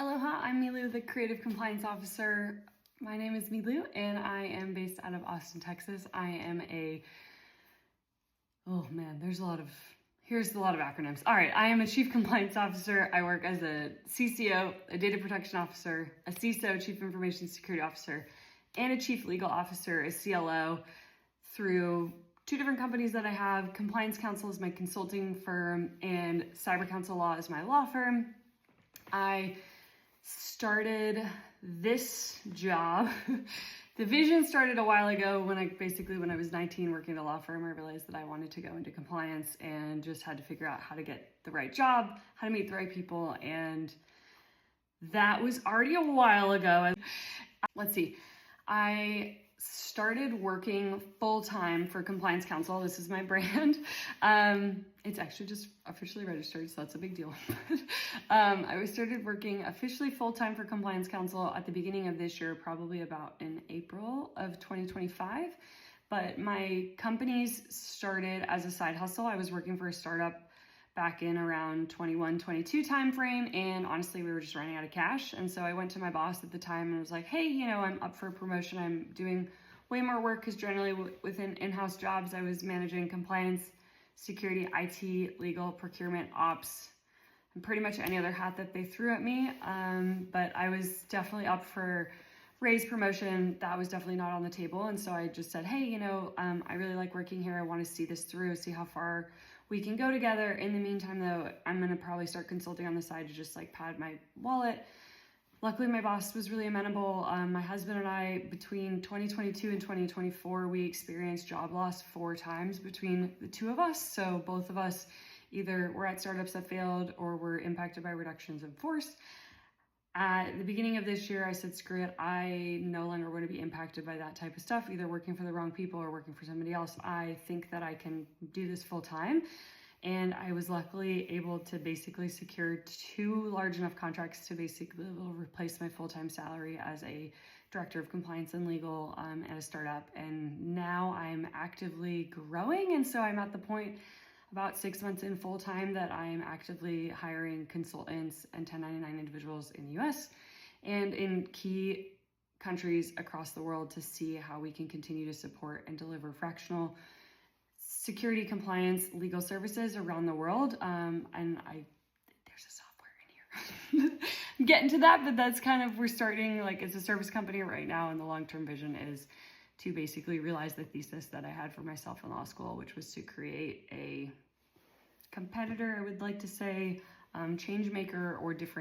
Aloha, I'm Milu, the Creative Compliance Officer. My name is Milu and I am based out of Austin, Texas. I am here's a lot of acronyms. All right, I am a Chief Compliance Officer. I work as a CCO, a Data Protection Officer, a CISO, Chief Information Security Officer, and a Chief Legal Officer, a CLO, through two different companies that I have. Compliance Counsel is my consulting firm, and Cyber Counsel Law is my law firm. I started this job. The vision started a while ago when I was 19 working at a law firm. I realized that I wanted to go into compliance and just had to figure out how to get the right job, how to meet the right people. And that was already a while ago. Let's see. I started working full-time for Compliance Counsel. This is my brand. It's actually just officially registered, so that's a big deal. I started working officially full-time for Compliance Counsel at the beginning of this year, probably about in April of 2025. But my companies started as a side hustle. I was working for a startup back in around 21, 22 timeframe, and honestly, we were just running out of cash. And so I went to my boss at the time and was like, hey, I'm up for promotion. I'm doing way more work because generally within in-house jobs, I was managing compliance, security, IT, legal, procurement, ops, and pretty much any other hat that they threw at me. But I was definitely up for raise, promotion. That was definitely not on the table. And so I just said, hey, I really like working here. I want to see this through, see how far we can go together. In the meantime, though, I'm going to probably start consulting on the side to just pad my wallet. Luckily, my boss was really amenable. My husband and I, between 2022 and 2024, we experienced job loss 4 times between the two of us. So both of us either were at startups that failed or were impacted by reductions in force. At the beginning of this year, I said, screw it. I no longer want to be impacted by that type of stuff, either working for the wrong people or working for somebody else. I think that I can do this full time. And I was luckily able to basically secure 2 large enough contracts to basically replace my full-time salary as a director of compliance and legal at a startup. And now I'm actively growing. And so I'm at the point about 6 months in full-time that I'm actively hiring consultants and 1099 individuals in the US and in key countries across the world to see how we can continue to support and deliver fractional security, compliance, legal services around the world. And there's a software in here. I'm getting to that, but that's we're starting as a service company right now. And the long-term vision is to basically realize the thesis that I had for myself in law school, which was to create a competitor, I would like to say, change maker or different